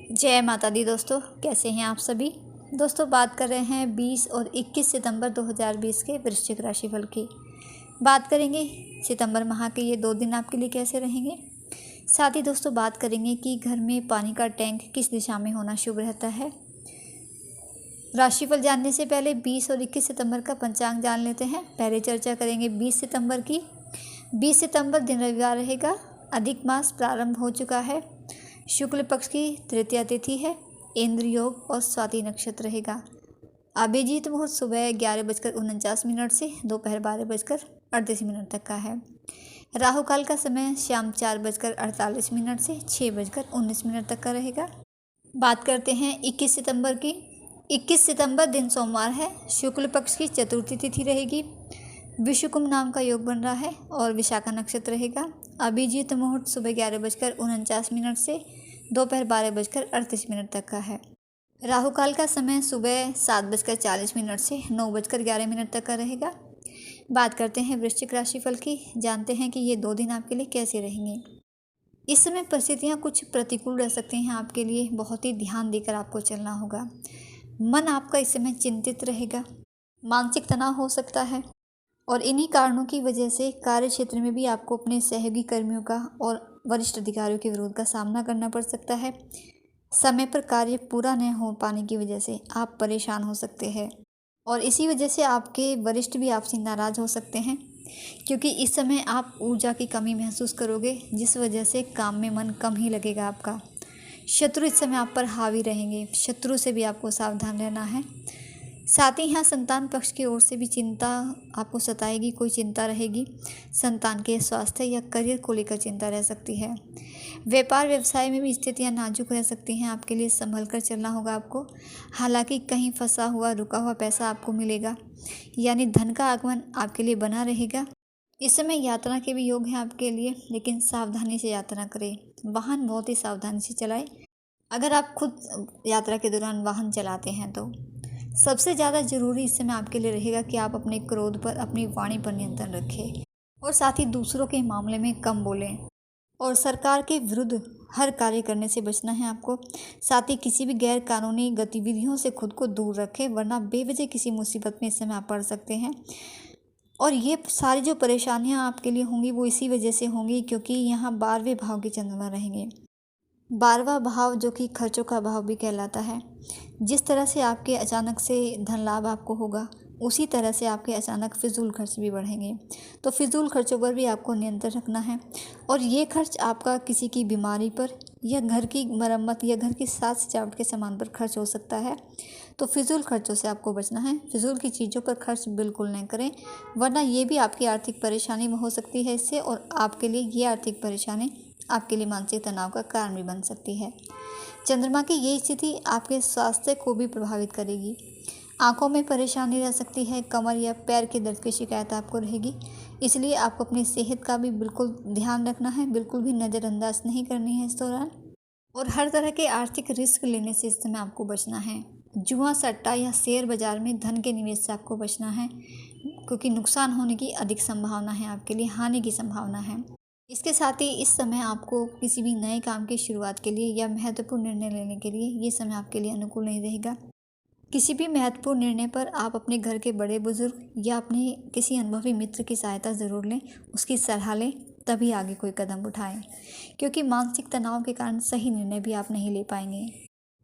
जय माता दी दोस्तों, कैसे हैं आप सभी। दोस्तों बात कर रहे हैं 20 और 21 सितंबर 2020 के वृश्चिक राशिफल की। बात करेंगे सितंबर माह के ये 2 दिन आपके लिए कैसे रहेंगे। साथ ही दोस्तों बात करेंगे कि घर में पानी का टैंक किस दिशा में होना शुभ रहता है। राशिफल जानने से पहले 20 और 21 सितंबर का पंचांग जान लेते हैं। पहले चर्चा करेंगे 20 सितंबर की। 20 सितंबर दिन रविवार रहेगा। अधिक मास प्रारंभ हो चुका है। शुक्ल पक्ष की तृतीया तिथि है। इंद्र योग और स्वाति नक्षत्र रहेगा। अभिजीत मुहूर्त सुबह 11:49 से दोपहर 12:38 तक का है। राहु काल का समय शाम 4:48 से 6:19 तक का रहेगा। बात करते हैं 21 सितंबर की। 21 सितंबर दिन सोमवार है। शुक्ल पक्ष की चतुर्थी तिथि रहेगी। विषुकुम नाम का योग बन रहा है और विशाखा नक्षत्र रहेगा। अभिजीत मुहूर्त सुबह 11:49 से दोपहर 12:38 तक का है। राहु काल का समय सुबह 7:40 से 9:11 तक का रहेगा। बात करते हैं वृश्चिक राशिफल की। जानते हैं कि ये 2 दिन आपके लिए कैसे रहेंगे। इस समय परिस्थितियाँ कुछ प्रतिकूल रह सकती हैं आपके लिए। बहुत ही ध्यान देकर आपको चलना होगा। मन आपका इस समय चिंतित रहेगा। मानसिक तनाव हो सकता है और इन्हीं कारणों की वजह से कार्य क्षेत्र में भी आपको अपने सहयोगी कर्मियों का और वरिष्ठ अधिकारियों के विरोध का सामना करना पड़ सकता है। समय पर कार्य पूरा न हो पाने की वजह से आप परेशान हो सकते हैं और इसी वजह से आपके वरिष्ठ भी आपसे नाराज़ हो सकते हैं, क्योंकि इस समय आप ऊर्जा की कमी महसूस करोगे, जिस वजह से काम में मन कम ही लगेगा आपका। शत्रु इस समय आप पर हावी रहेंगे। शत्रु से भी आपको सावधान रहना है। साथ ही यहाँ संतान पक्ष की ओर से भी चिंता आपको सताएगी। कोई चिंता रहेगी। संतान के स्वास्थ्य या करियर को लेकर चिंता रह सकती है। व्यापार व्यवसाय में भी स्थितियाँ नाजुक रह सकती हैं। आपके लिए संभल कर चलना होगा आपको। हालांकि कहीं फंसा हुआ रुका हुआ पैसा आपको मिलेगा, यानी धन का आगमन आपके लिए बना रहेगा। इस समय यात्रा के भी योग हैं आपके लिए, लेकिन सावधानी से यात्रा करें। वाहन बहुत ही सावधानी से चलाएं। अगर आप खुद यात्रा के दौरान वाहन चलाते हैं तो सबसे ज़्यादा ज़रूरी इस समय आपके लिए रहेगा कि आप अपने क्रोध पर, अपनी वाणी पर नियंत्रण रखें और साथ ही दूसरों के मामले में कम बोलें और सरकार के विरुद्ध हर कार्य करने से बचना है आपको। साथ ही किसी भी गैर कानूनी गतिविधियों से खुद को दूर रखें, वरना बेवजह किसी मुसीबत में इस समय आप पड़ सकते हैं। और ये सारी जो परेशानियां आपके लिए होंगी वो इसी वजह से होंगी क्योंकि यहाँ 12वें भाव के चंद्रमा रहेंगे। 12वां भाव जो कि खर्चों का भाव भी कहलाता है। जिस तरह से आपके अचानक से धन लाभ आपको होगा, उसी तरह से आपके अचानक फिजूल खर्च भी बढ़ेंगे। तो फिजूल खर्चों पर भी आपको नियंत्रण रखना है और ये खर्च आपका किसी की बीमारी पर या घर की मरम्मत या घर की साज सजावट के सामान पर खर्च हो सकता है। तो फिजूल खर्चों से आपको बचना है। फिजूल की चीज़ों पर खर्च बिल्कुल नहीं करें, वरना ये भी आपकी आर्थिक परेशानी में हो सकती है इससे, और आपके लिए ये आर्थिक परेशानी आपके लिए मानसिक तनाव का कारण भी बन सकती है। चंद्रमा की ये स्थिति आपके स्वास्थ्य को भी प्रभावित करेगी। आंखों में परेशानी रह सकती है। कमर या पैर के दर्द की शिकायत आपको रहेगी। इसलिए आपको अपनी सेहत का भी बिल्कुल ध्यान रखना है। बिल्कुल भी नज़रअंदाज नहीं करनी है इस दौरान। और हर तरह के आर्थिक रिस्क लेने से इस समय आपको बचना है। जुआ, सट्टा या शेयर बाजार में धन के निवेश से आपको बचना है, क्योंकि नुकसान होने की अधिक संभावना है, आपके लिए हानि की संभावना है। इसके साथ ही इस समय आपको किसी भी नए काम की शुरुआत के लिए या महत्वपूर्ण निर्णय लेने के लिए ये समय आपके लिए अनुकूल नहीं रहेगा। किसी भी महत्वपूर्ण निर्णय पर आप अपने घर के बड़े बुजुर्ग या अपने किसी अनुभवी मित्र की सहायता ज़रूर लें, उसकी सलाह लें, तभी आगे कोई कदम उठाएं, क्योंकि मानसिक तनाव के कारण सही निर्णय भी आप नहीं ले पाएंगे।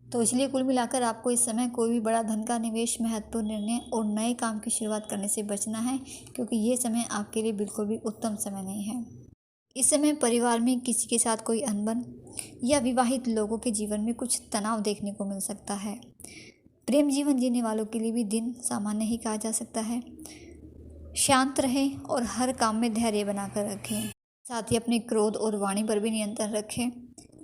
तो इसलिए कुल मिलाकर आपको इस समय कोई भी बड़ा धन का निवेश, महत्वपूर्ण निर्णय और नए काम की शुरुआत करने से बचना है, क्योंकि ये समय आपके लिए बिल्कुल भी उत्तम समय नहीं है। इस समय परिवार में किसी के साथ कोई अनबन या विवाहित लोगों के जीवन में कुछ तनाव देखने को मिल सकता है। प्रेम जीवन जीने वालों के लिए भी दिन सामान्य ही कहा जा सकता है। शांत रहें और हर काम में धैर्य बनाकर रखें। साथ ही अपने क्रोध और वाणी पर भी नियंत्रण रखें।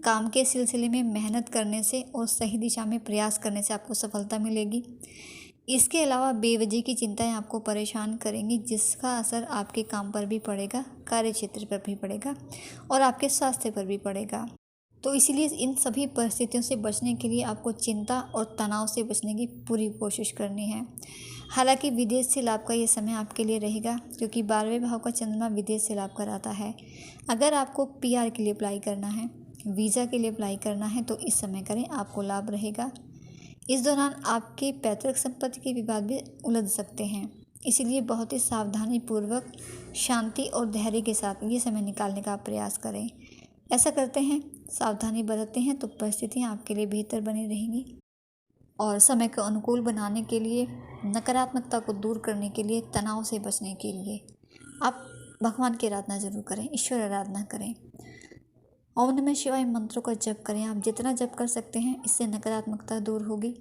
काम के सिलसिले में मेहनत करने से और सही दिशा में प्रयास करने से आपको सफलता मिलेगी। इसके अलावा बेवजह की चिंताएं आपको परेशान करेंगी, जिसका असर आपके काम पर भी पड़ेगा, कार्य क्षेत्र पर भी पड़ेगा और आपके स्वास्थ्य पर भी पड़ेगा। तो इसीलिए इन सभी परिस्थितियों से बचने के लिए आपको चिंता और तनाव से बचने की पूरी कोशिश करनी है। हालांकि विदेश से लाभ का ये समय आपके लिए रहेगा, क्योंकि 12वें भाव का चंद्रमा विदेश से लाभ कराता है। अगर आपको पीआर के लिए अप्लाई करना है, वीज़ा के लिए अप्लाई करना है तो इस समय करें, आपको लाभ रहेगा। इस दौरान आपके पैतृक संपत्ति के विवाद भी उलझ सकते हैं, इसीलिए बहुत ही सावधानी पूर्वक, शांति और धैर्य के साथ ये समय निकालने का प्रयास करें। ऐसा करते हैं, सावधानी बरतते हैं तो परिस्थितियाँ आपके लिए बेहतर बनी रहेंगी। और समय को अनुकूल बनाने के लिए, नकारात्मकता को दूर करने के लिए, तनाव से बचने के लिए आप भगवान की आराधना जरूर करें, ईश्वर आराधना करें। ओम नमः शिवाय मंत्रों का जप करें। आप जितना जप कर सकते हैं, इससे नकारात्मकता दूर होगी,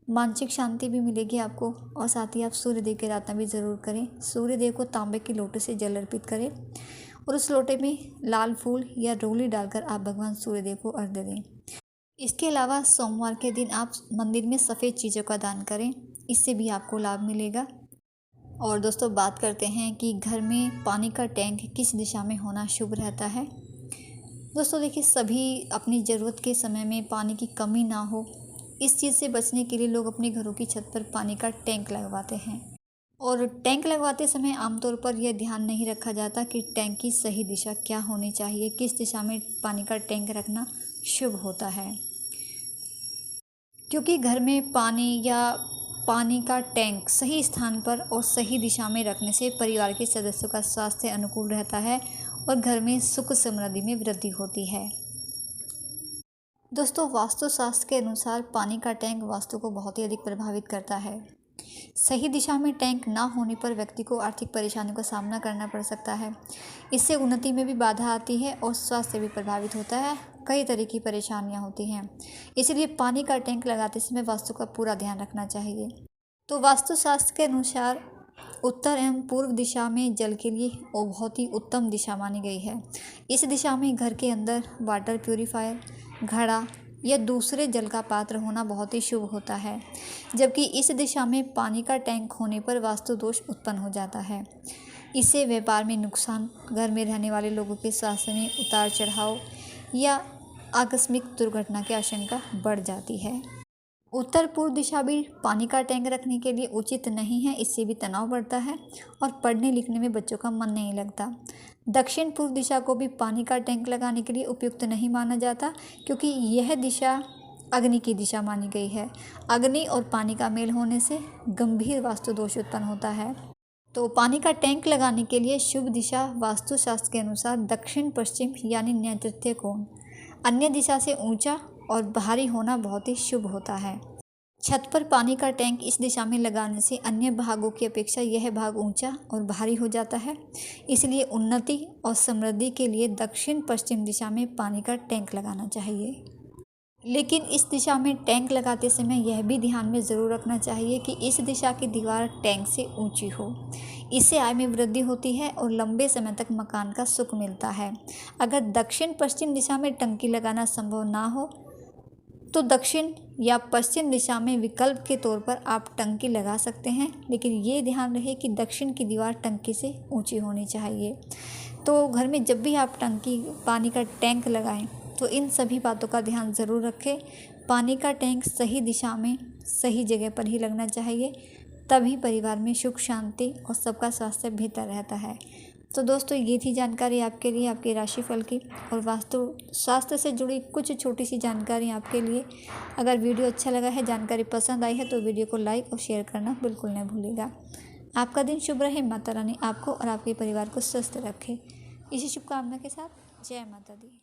मानसिक शांति भी मिलेगी आपको। और साथ ही आप सूर्यदेव की आराधना भी ज़रूर करें। सूर्यदेव को तांबे के लोटे से जल अर्पित करें और उस लोटे में लाल फूल या रोली डालकर आप भगवान सूर्यदेव को अर्घ्य दें। इसके अलावा सोमवार के दिन आप मंदिर में सफ़ेद चीज़ों का दान करें, इससे भी आपको लाभ मिलेगा। और दोस्तों, बात करते हैं कि घर में पानी का टैंक किस दिशा में होना शुभ रहता है। दोस्तों देखिए, सभी अपनी ज़रूरत के समय में पानी की कमी ना हो, इस चीज़ से बचने के लिए लोग अपने घरों की छत पर पानी का टैंक लगवाते हैं। और टैंक लगवाते समय आमतौर पर यह ध्यान नहीं रखा जाता कि टैंक की सही दिशा क्या होनी चाहिए, किस दिशा में पानी का टैंक रखना शुभ होता है। क्योंकि घर में पानी या पानी का टैंक सही स्थान पर और सही दिशा में रखने से परिवार के सदस्यों का स्वास्थ्य अनुकूल रहता है और घर में सुख समृद्धि में वृद्धि होती है। दोस्तों, वास्तुशास्त्र के अनुसार पानी का टैंक वास्तु को बहुत ही अधिक प्रभावित करता है। सही दिशा में टैंक ना होने पर व्यक्ति को आर्थिक परेशानियों का सामना करना पड़ सकता है। इससे उन्नति में भी बाधा आती है और स्वास्थ्य भी प्रभावित होता है। कई तरह की परेशानियां होती हैं, इसलिए पानी का टैंक लगाते समय वास्तु का पूरा ध्यान रखना चाहिए। तो वास्तुशास्त्र के अनुसार उत्तर एवं पूर्व दिशा में जल के लिए वो बहुत ही उत्तम दिशा मानी गई है। इस दिशा में घर के अंदर वाटर प्यूरीफायर, घड़ा या दूसरे जल का पात्र होना बहुत ही शुभ होता है, जबकि इस दिशा में पानी का टैंक होने पर वास्तु दोष उत्पन्न हो जाता है। इससे व्यापार में नुकसान, घर में रहने वाले लोगों के स्वास्थ्य में उतार चढ़ाव या आकस्मिक दुर्घटना की आशंका बढ़ जाती है। उत्तर पूर्व दिशा भी पानी का टैंक रखने के लिए उचित नहीं है, इससे भी तनाव बढ़ता है और पढ़ने लिखने में बच्चों का मन नहीं लगता। दक्षिण पूर्व दिशा को भी पानी का टैंक लगाने के लिए उपयुक्त नहीं माना जाता, क्योंकि यह दिशा अग्नि की दिशा मानी गई है। अग्नि और पानी का मेल होने से गंभीर वास्तु दोष उत्पन्न होता है। तो पानी का टैंक लगाने के लिए शुभ दिशा वास्तुशास्त्र के अनुसार दक्षिण पश्चिम यानी नैऋत्य कोण, अन्य दिशा से ऊंचा और भारी होना बहुत ही शुभ होता है। छत पर पानी का टैंक इस दिशा में लगाने से अन्य भागों की अपेक्षा यह भाग ऊंचा और भारी हो जाता है, इसलिए उन्नति और समृद्धि के लिए दक्षिण पश्चिम दिशा में पानी का टैंक लगाना चाहिए। लेकिन इस दिशा में टैंक लगाते समय यह भी ध्यान में ज़रूर रखना चाहिए कि इस दिशा की दीवार टैंक से ऊंची हो। इससे आय में वृद्धि होती है और लंबे समय तक मकान का सुख मिलता है। अगर दक्षिण पश्चिम दिशा में टंकी लगाना संभव ना हो तो दक्षिण या पश्चिम दिशा में विकल्प के तौर पर आप टंकी लगा सकते हैं, लेकिन ये ध्यान रहे कि दक्षिण की दीवार टंकी से ऊंची होनी चाहिए। तो घर में जब भी आप टंकी पानी का टैंक लगाएं तो इन सभी बातों का ध्यान ज़रूर रखें। पानी का टैंक सही दिशा में सही जगह पर ही लगना चाहिए, तभी परिवार में सुख शांति और सबका स्वास्थ्य बेहतर रहता है। तो दोस्तों, ये थी जानकारी आपके लिए आपके राशिफल की और वास्तु शास्त्र से जुड़ी कुछ छोटी सी जानकारी आपके लिए। अगर वीडियो अच्छा लगा है, जानकारी पसंद आई है तो वीडियो को लाइक और शेयर करना बिल्कुल न भूलिएगा। आपका दिन शुभ रहे। माता रानी आपको और आपके परिवार को स्वस्थ रखे। इसी शुभकामना के साथ जय माता दी।